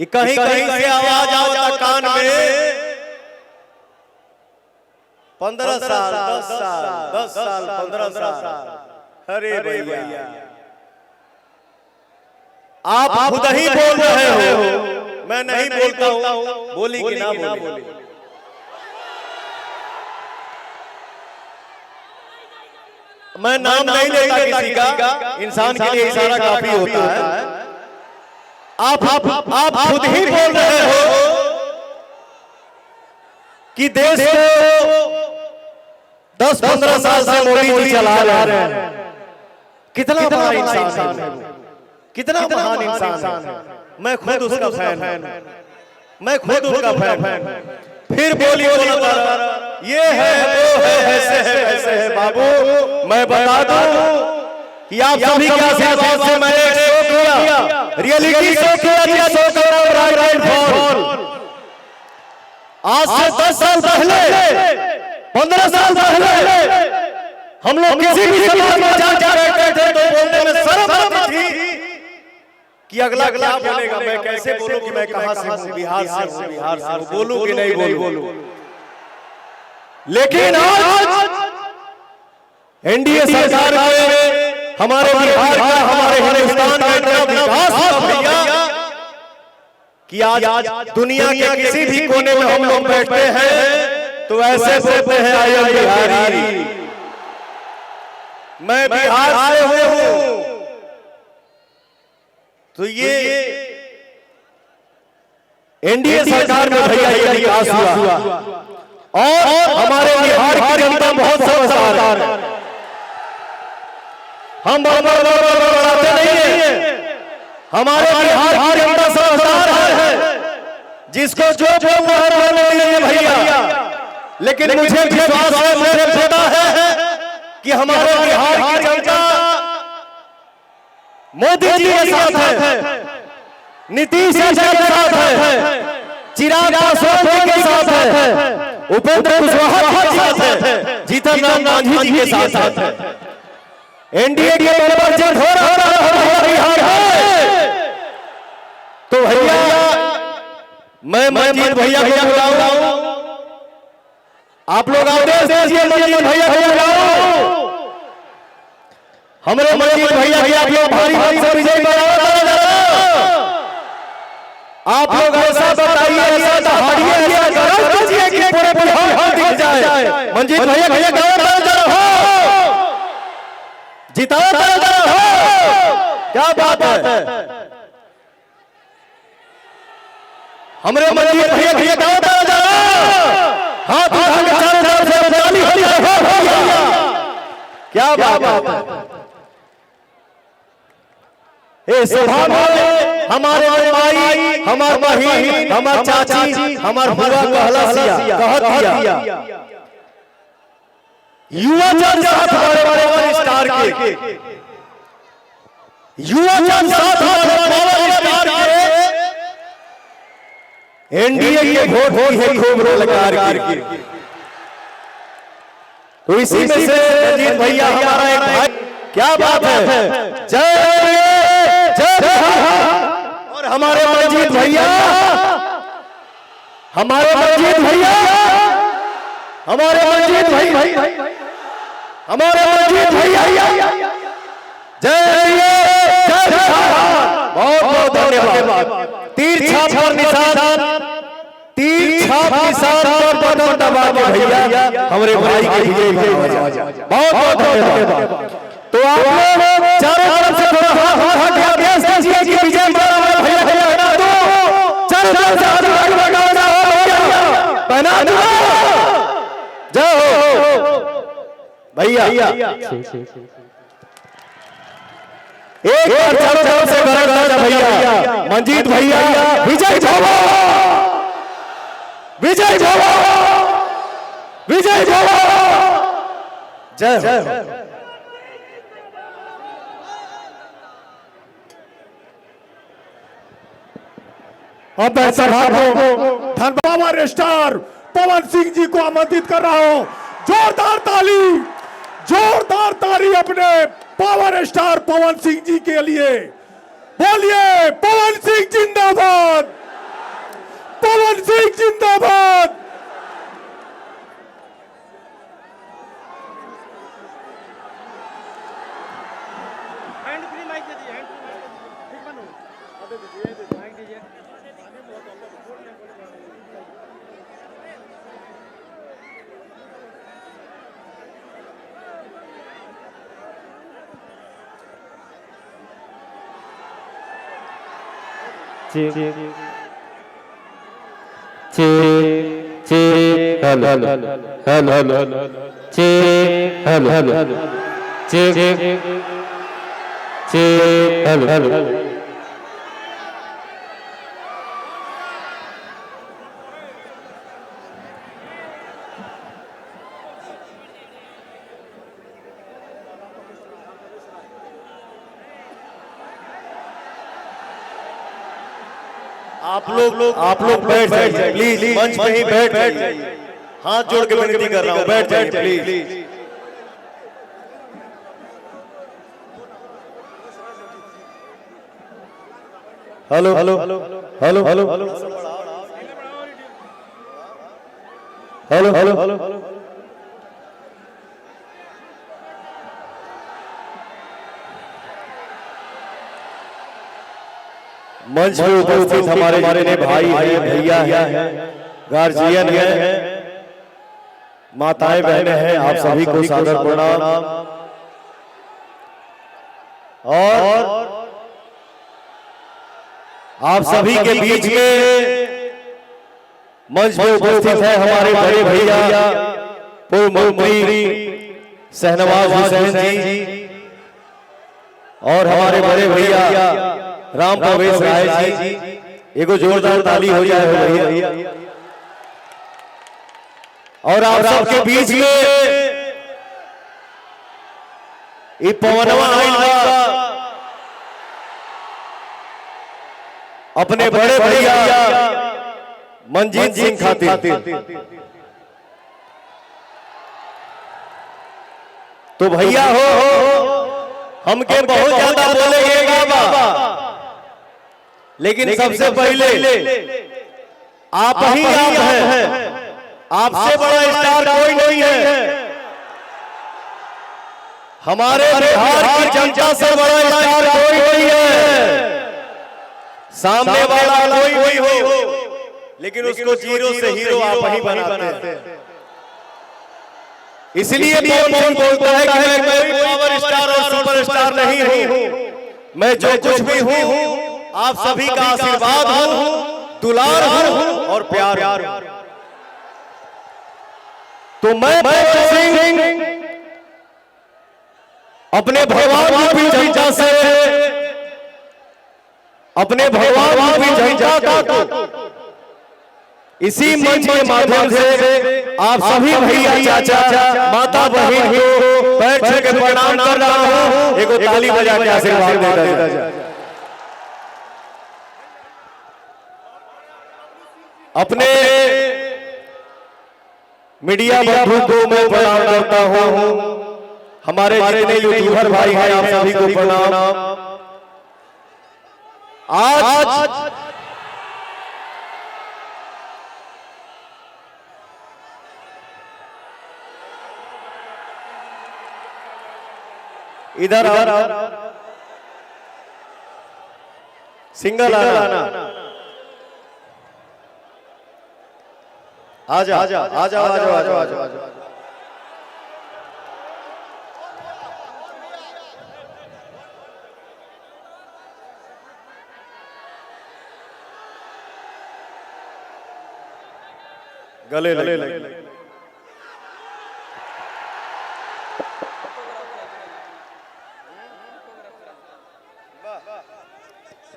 कहीं कहीं से आवाज आवता कान में 15 साल 10 साल 10 साल 15 साल। अरे भैया आप खुद ही बोल रहे हो, मैं नहीं बोलता हूं। बोली कि ना बोली? मैं नाम नहीं लेता किसी का, इंसान के लिए इशारा काफी होता है। आप खुद ही बोल रहे हो कि देश को 10-15 साल से मोदी जी चला रहे हैं। कितना बड़ा इंसान है, कितना महान इंसान है। मैं खुद उसका फैन हूं, मैं खुद उसका फैन हूं। फिर बोली ये है वो है ऐसे है वैसे है। बाबू मैं बता दूं कि आप सभी के आशीर्वाद से मैंने एक शो किया, रियलिटी शो किया, शो का नाम राइट एंड फॉल। आज से 10 साल पहले 15 साल पहले हम लोग किसी भी समाज में जाकर बैठते थे तो बोलने में शर्म आती थी कि अगला क्या बोलेगा, मैं कैसे बोलूं कि मैं कहां से हूं, बिहार से हूं, बोलूं कि नहीं बोलूं। लेकिन आज एनडीए सरकार में हमारे बिहार का, हमारे हिंदुस्तान का इतना विकास हुआ भैया कि आज दुनिया के किसी भी कोने में हम लोग बैठते हैं तो ऐसे बोलते हैं आई एम बिहारी, मैं बिहार से हूं। तो ये एनडीए सरकार में भैया ये विकास हुआ और हमारे बिहार की जनता बहुत समझदार है। हम बढ़ाते नहीं है, हमारे बिहार की जनता समझदार है। जिसको जो बोलना है बोलने दीजिए भैया, लेकिन मुझे विश्वास है, मुझे पता है कि हमारे बिहार की जनता मोदी जी के साथ है, नीतीश जी के साथ है, चिराग पासवान जी के साथ है, उपेंद्र कुशवाहा जी के साथ है, जीतन राम मांझी जी के साथ है। एनडीए के बराबर जब हो रहा है बिहार है तो भैया मैं मंजीत भैया को बुलाऊं, आप लोग आदेश दीजिए मंजीत भैया को बुलाओ। हमारे मंजीत भैया की आप लोग भारी भारी से विजय कराओ। आप लोग ऐसा बताइए, ऐसा दहाड़िए, ऐसा गरज कीजिए कि पूरे बिहार दिख जाए। मंजीत भैया भैया गाँव हो, जिताओ हो, क्या बात है। हमारे मंजीत भैया भैया गाँव हाथ उठा के चारों तरफ से ताली हो भैया, क्या बात है। इस सभा में हमारे माई, हमार बहिन, हमार चाची, हमार बुआ कहत दिया युवा जन साथ हमारे पावर स्टार के, युवा जन साथ हमारे पावर स्टार के, एनडीए के वोट की है खूब रोजगार की। तो इसी में से मंजीत भैया हमारा एक भाई, क्या बात है, जय और हमारे मंजीत भैया, हमारे मंजीत भैया, हमारे मंजीत भैया, हमारे मंजीत भैया, जय बहुत बहुत धन्यवाद। तीर छाप पर निशान, तीर छाप निशान पर बटन दबा के भैया हमारे भाई के विजय की बहुत बहुत धन्यवाद। तो आप लोग चारों तरफ से थोड़ा हाथ आदेश दीजिए कि विजय माला भैया भैया बना दो, चारों तरफ से हाथ लगाना हो बना दो। जाओ भैया एक बार चारों तरफ से गरज भैया, मंजीत भैया विजय भवा, विजय भवा, विजय भवा, जय। अब मैं सभा को पावर स्टार पवन सिंह जी को आमंत्रित कर रहा हूं। जोरदार ताली अपने पावर स्टार पवन सिंह जी के लिए। बोलिए पवन सिंह जिंदाबाद। जिंदाबाद। आप लोग बैठ जाइए प्लीज, मंच पे ही बैठ जाइए। हाथ जोड़ के विनती कर रहा हूं, बैठ जाइए please. Hello hello hello hello hello hello hello मंच पे उपस्थित हमारे जितने भाई हैं, भैया हैं, गार्जियन हैं, माताएं बहनें हैं, आप सभी को सादर प्रणाम। और आप सभी के बीच में मंच पे उपस्थित है हमारे बड़े भैया पूर्व मंत्री शहनवाज हुसैन जी और हमारे बड़े भैया राम प्रवेश राय जी। एगो जोरदार ताली हो जाए भैया। और आप सबके बीच में ये पवनवा आइल अपने बड़े भैया मंजीत सिंह खातिर। तो भैया हो हमके बहुत ज्यादा बोलेंगे बाबा, लेकिन सबसे पहले आप ही आप हैं। आपसे बड़ा स्टार कोई नहीं है। हमारे बिहार की जनता से बड़ा स्टार कोई नहीं है। सामने वाला कोई हो, लेकिन उसको जीरो से हीरो आप ही बनाते हैं। इसलिए कौन बोलता है कि मैं कोई पावर स्टार और सुपरस्टार नहीं हूं। मैं जो कुछ भी हूं आप सभी का आशीर्वाद हूं, दुलार हूं और प्यार हूं। तो मैं सिंह अपने भगवान रूपी जनता से, अपने भगवान रूपी जनता को इसी मंच के माध्यम से आप सभी भैया चाचा माता बहन को पैर छू के प्रणाम कर रहा हूं। एगो ताली बजा के आशीर्वाद देता जाए। अपने मीडिया बंधु को मैं प्रणाम करता हूं। हमारे जितने यूट्यूबर भाई हैं आप सभी को प्रणाम। आज इधर सिंगल आना। आजा आजा आजा आजा आजा आजा। गले लगे।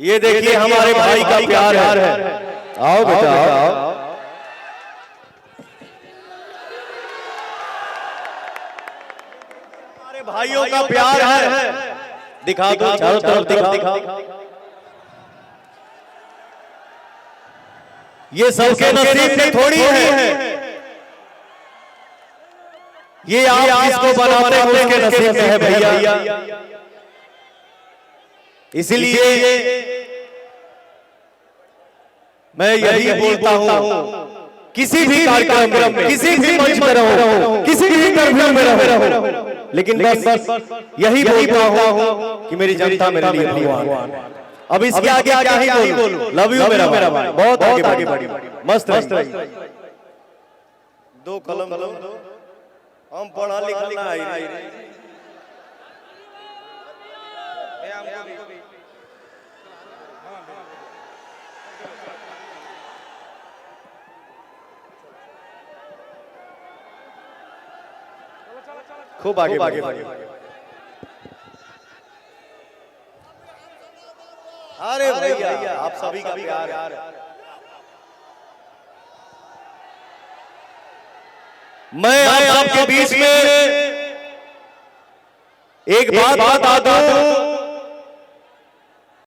ये देखिए हमारे भाई का प्यार है। आओ बेटा आओ। हमारे भाइयों का प्यार है। दिखा दो चारों तरफ दिखा। ये सबके नसीब में थोड़ी है। ये आप जिसको बनाते हैं उसके नसीब में है भैया। इसलिए मैं यही बोलता हूं किसी भी कार्यक्रम में, किसी भी मंच पर रहो, किसी भी इंटरव्यू में रहो, लेकिन बस यही बोलता हूं कि मेरी जनता मेरे लिए भगवान। अब इसके आगे क्या ही बोलूं। लव यू मेरा भाई, बहुत आगे बढ़ी, मस्त रही। दो कलम दो, हम पढ़ा लिखा ना आई। खूब आगे बढ़ी। अरे भैया आप सभी का प्यार है। मैं आप सबके बीच में एक बात बता दूं,